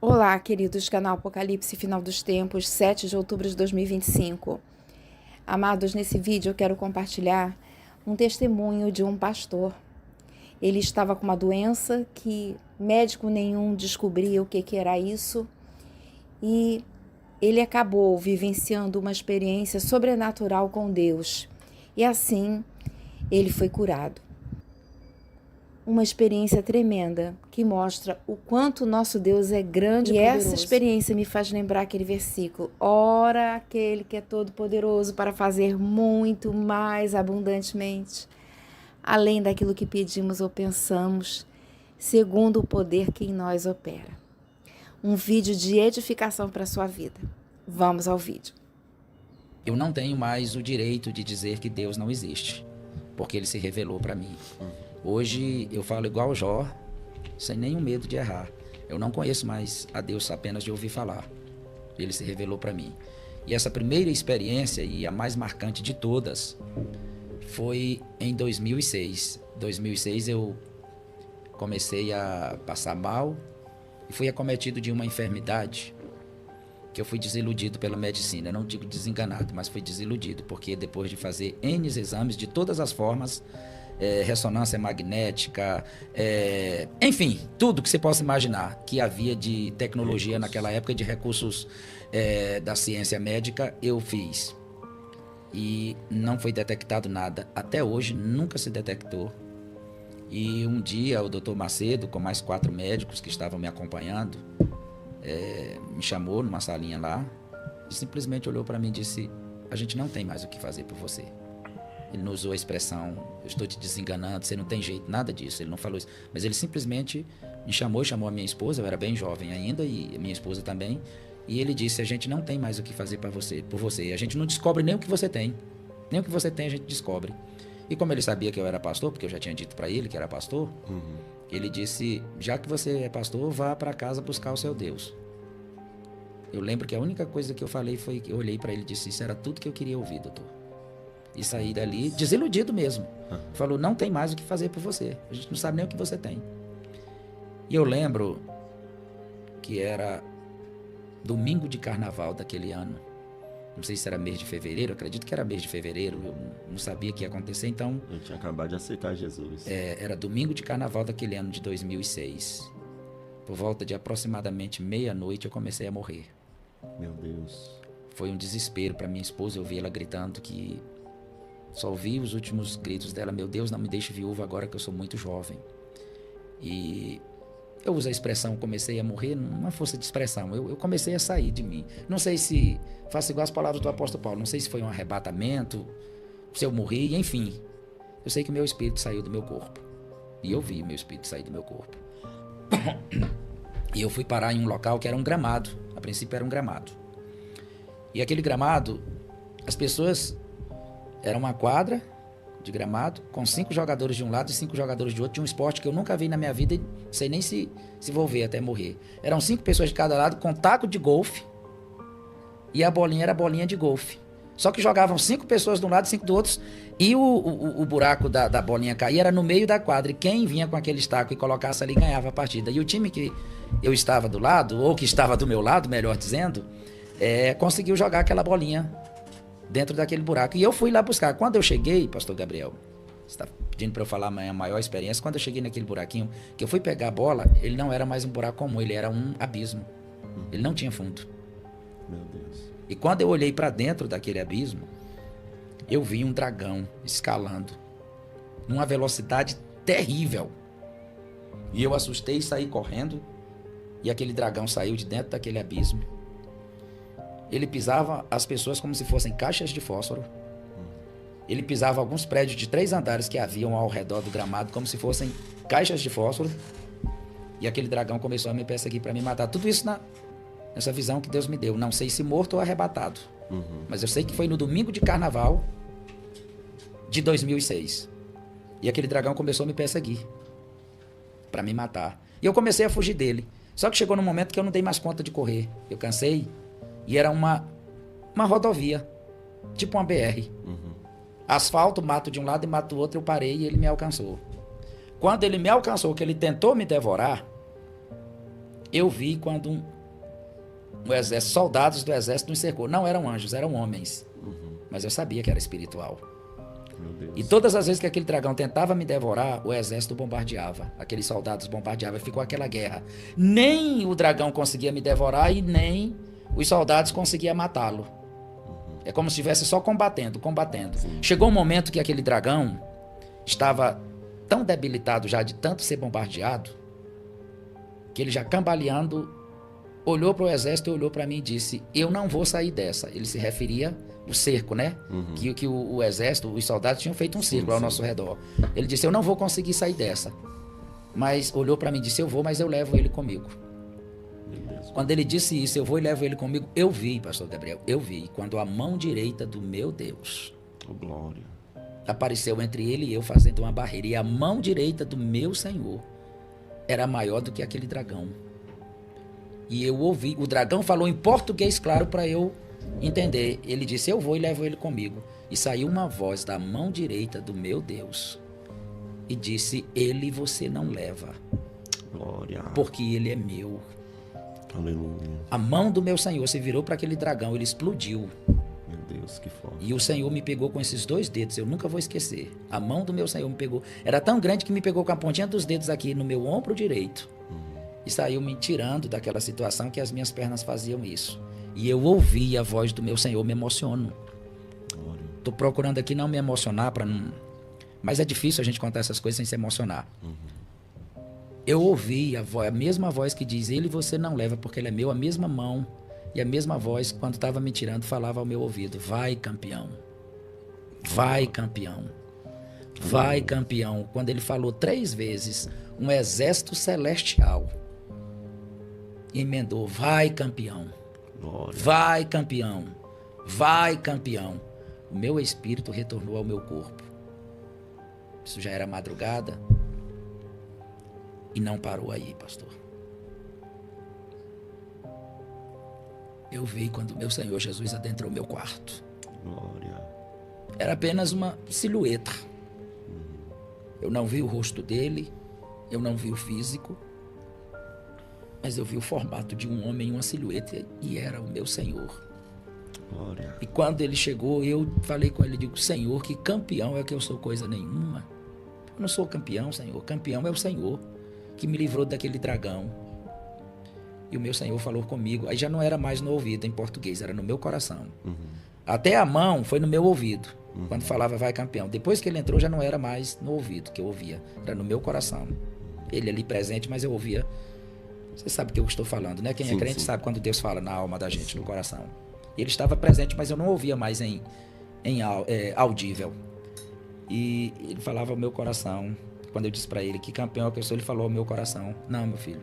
Olá, queridos, canal Apocalipse Final dos Tempos, 7 de outubro de 2025. Amados, nesse vídeo eu quero compartilhar um testemunho de um pastor. Ele estava com uma doença que médico nenhum descobria o que era isso e ele acabou vivenciando uma experiência sobrenatural com Deus e assim ele foi curado. Uma experiência tremenda que mostra o quanto o nosso Deus é grande e poderoso. Essa experiência me faz lembrar aquele versículo: ora aquele que é todo poderoso para fazer muito mais abundantemente, além daquilo que pedimos ou pensamos, segundo o poder que em nós opera. Um vídeo de edificação para a sua vida. Vamos ao vídeo. Eu não tenho mais o direito de dizer que Deus não existe, porque Ele se revelou para mim. Hoje eu falo igual Jó, sem nenhum medo de errar. Eu não conheço mais a Deus apenas de ouvir falar. Ele se revelou para mim. E essa primeira experiência, e a mais marcante de todas, foi em 2006. Em 2006 eu comecei a passar mal e fui acometido de uma enfermidade que eu fui desiludido pela medicina. Eu não digo desenganado, mas fui desiludido, porque depois de fazer N exames de todas as formas, ressonância magnética, enfim, tudo que você possa imaginar que havia de tecnologia naquela época, de recursos da ciência médica, eu fiz. E não foi detectado nada. Até hoje, nunca se detectou. E um dia, o Dr. Macedo, com mais 4 médicos que estavam me acompanhando, me chamou numa salinha lá e simplesmente olhou para mim e disse: a gente não tem mais o que fazer por você. Ele não usou a expressão: eu estou te desenganando, você não tem jeito, nada disso. Ele não falou isso. Mas ele simplesmente me chamou a minha esposa, eu era bem jovem ainda, e a minha esposa também. E ele disse: a gente não tem mais o que fazer por você. A gente não descobre nem o que você tem. Nem o que você tem a gente descobre. E como ele sabia que eu era pastor, porque eu já tinha dito para ele que era pastor, ele disse: já que você é pastor, vá para casa buscar o seu Deus. Eu lembro que a única coisa que eu falei foi que eu olhei para ele e disse: isso era tudo que eu queria ouvir, doutor. E saí dali desiludido mesmo. Falou: não tem mais o que fazer por você. A gente não sabe nem o que você tem. E eu lembro que era domingo de carnaval daquele ano. Não sei se era mês de fevereiro, acredito que era mês de fevereiro. Eu não sabia que ia acontecer, então... Eu tinha acabado de aceitar Jesus. Era domingo de carnaval daquele ano de 2006. Por volta de aproximadamente meia-noite eu comecei a morrer. Meu Deus. Foi um desespero para minha esposa. Eu vi ela gritando que... Só ouvi os últimos gritos dela: meu Deus, não me deixe viúva agora que eu sou muito jovem. E eu uso a expressão comecei a morrer, numa força de expressão. Eu comecei a sair de mim. Não sei se... Faço igual as palavras do apóstolo Paulo. Não sei se foi um arrebatamento, se eu morri, enfim. Eu sei que meu espírito saiu do meu corpo. E eu vi meu espírito sair do meu corpo. E eu fui parar em um local que era um gramado. A princípio era um gramado. E aquele gramado, as pessoas... Era uma quadra de gramado com 5 jogadores de um lado e 5 jogadores de outro, de um esporte que eu nunca vi na minha vida e não sei nem se vou ver até morrer. Eram 5 pessoas de cada lado com taco de golfe e a bolinha era bolinha de golfe. Só que jogavam 5 pessoas de um lado e 5 do outro e o buraco da bolinha cair era no meio da quadra, e quem vinha com aquele taco e colocasse ali ganhava a partida. E o time que eu estava do lado, ou que estava do meu lado, melhor dizendo, conseguiu jogar aquela bolinha dentro daquele buraco. E eu fui lá buscar. Quando eu cheguei, pastor Gabriel, você está pedindo para eu falar a minha maior experiência, quando eu cheguei naquele buraquinho, que eu fui pegar a bola, ele não era mais um buraco comum, ele era um abismo. Ele não tinha fundo. Meu Deus. E quando eu olhei para dentro daquele abismo, eu vi um dragão escalando numa velocidade terrível. E eu assustei e saí correndo, e aquele dragão saiu de dentro daquele abismo. Ele pisava as pessoas como se fossem caixas de fósforo. Ele pisava alguns prédios de 3 andares que haviam ao redor do gramado como se fossem caixas de fósforo. E aquele dragão começou a me perseguir para me matar. Tudo isso nessa visão que Deus me deu. Não sei se morto ou arrebatado. Mas eu sei que foi no domingo de carnaval de 2006. E aquele dragão começou a me perseguir para me matar. E eu comecei a fugir dele. Só que chegou num momento que eu não dei mais conta de correr. Eu cansei. E era uma rodovia, tipo uma BR. Asfalto, mato de um lado e mato do outro. Eu parei e ele me alcançou. Quando ele me alcançou, que ele tentou me devorar, eu vi quando O exército, soldados do exército nos cercou. Não eram anjos, eram homens. Mas eu sabia que era espiritual. Meu Deus. E todas as vezes que aquele dragão tentava me devorar, o exército bombardeava. Aqueles soldados bombardeavam. Ficou aquela guerra. Nem o dragão conseguia me devorar e nem os soldados conseguiam matá-lo. É como se estivesse só combatendo. Sim. Chegou um momento que aquele dragão estava tão debilitado já de tanto ser bombardeado, que ele já cambaleando, olhou para o exército, olhou para mim e disse: eu não vou sair dessa. Ele se referia ao cerco, né? Que o exército, os soldados tinham feito um círculo ao nosso redor. Ele disse: eu não vou conseguir sair dessa. Mas olhou para mim e disse: eu vou, mas eu levo ele comigo. Meu Deus. Quando ele disse isso, eu vou e levo ele comigo, eu vi, pastor Gabriel, eu vi quando a mão direita do meu Deus Oh, glória. apareceu entre ele e eu fazendo uma barreira. E a mão direita do meu Senhor era maior do que aquele dragão. E eu ouvi, o dragão falou em português claro para eu entender. Ele disse: eu vou e levo ele comigo. E saiu uma voz da mão direita do meu Deus e disse: ele você não leva, Glória. porque ele é meu. Aleluia. A mão do meu Senhor se virou para aquele dragão, ele explodiu. Meu Deus, que forte. E o Senhor me pegou com esses 2 dedos, eu nunca vou esquecer. A mão do meu Senhor me pegou. Era tão grande que me pegou com a pontinha dos dedos aqui no meu ombro direito. E saiu me tirando daquela situação que as minhas pernas faziam isso. E eu ouvi a voz do meu Senhor, me emociono. Glória. Tô procurando aqui não me emocionar para não... Mas é difícil a gente contar essas coisas sem se emocionar. Eu ouvi a mesma voz que diz: ele você não leva porque ele é meu, a mesma mão. E a mesma voz, quando estava me tirando, falava ao meu ouvido: vai, campeão. Vai, campeão. Vai, campeão. Quando ele falou 3 vezes, um exército celestial emendou: vai, campeão. Glória. Vai, campeão. Vai, campeão. O meu espírito retornou ao meu corpo. Isso já era madrugada. E não parou aí, pastor. Eu vi quando o meu Senhor Jesus adentrou meu quarto. Glória. Era apenas uma silhueta. Eu não vi o rosto dele, eu não vi o físico, mas eu vi o formato de um homem, uma silhueta, e era o meu Senhor. Glória. E quando ele chegou, eu falei com ele, digo: Senhor, que campeão é que eu sou coisa nenhuma. Eu não sou campeão, Senhor. Campeão é o Senhor que me livrou daquele dragão. E o meu Senhor falou comigo. Aí já não era mais no ouvido em português, era no meu coração. Até a mão foi no meu ouvido, quando falava vai, campeão. Depois que ele entrou, já não era mais no ouvido que eu ouvia, era no meu coração. Ele ali presente, mas eu ouvia. Você sabe o que eu estou falando, né? Quem é Sim, crente sim. sabe quando Deus fala na alma da gente, no coração. Ele estava presente, mas eu não ouvia mais audível. E ele falava ao meu coração. Quando eu disse para ele que campeão é que eu sou, ele falou ao meu coração: não, meu filho,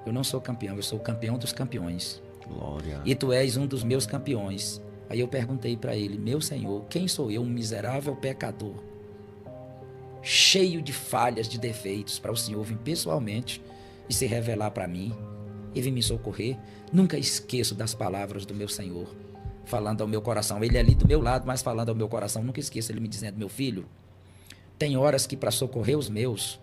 eu não sou campeão, eu sou o campeão dos campeões. Glória. E tu és um dos meus campeões. Aí eu perguntei para ele: meu Senhor, quem sou eu, um miserável pecador, cheio de falhas, de defeitos, para o Senhor vir pessoalmente e se revelar para mim e vir me socorrer? Nunca esqueço das palavras do meu Senhor, falando ao meu coração. Ele ali do meu lado, mas falando ao meu coração. Nunca esqueço ele me dizendo: meu filho, tem horas que para socorrer os meus,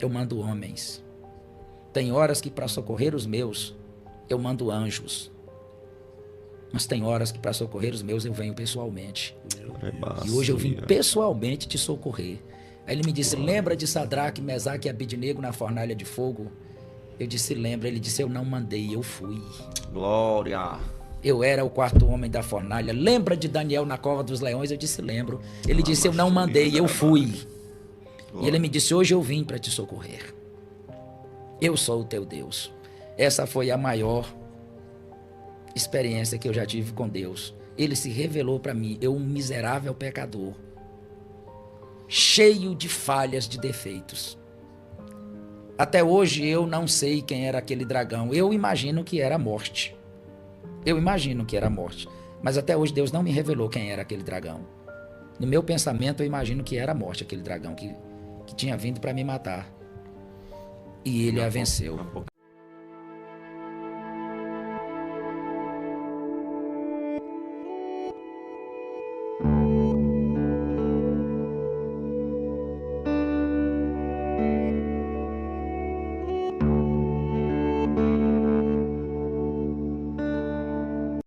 eu mando homens. Tem horas que para socorrer os meus, eu mando anjos. Mas tem horas que para socorrer os meus, eu venho pessoalmente. E hoje eu vim pessoalmente te socorrer. Aí ele me disse: lembra de Sadraque, Mesaque e Abidnego na fornalha de fogo? Eu disse: lembra. Ele disse: eu não mandei, eu fui. Glória. Eu era o 4º homem da fornalha. Lembra de Daniel na cova dos leões? Eu disse: lembro. Ele disse: eu não mandei, eu fui. E ele me disse: hoje eu vim para te socorrer. Eu sou o teu Deus. Essa foi a maior experiência que eu já tive com Deus. Ele se revelou para mim, eu, um miserável pecador, cheio de falhas, de defeitos. Até hoje eu não sei quem era aquele dragão. Eu imagino que era a morte. Eu imagino que era a morte. Mas até hoje Deus não me revelou quem era aquele dragão. No meu pensamento eu imagino que era a morte, aquele dragão que tinha vindo para me matar. E ele a venceu.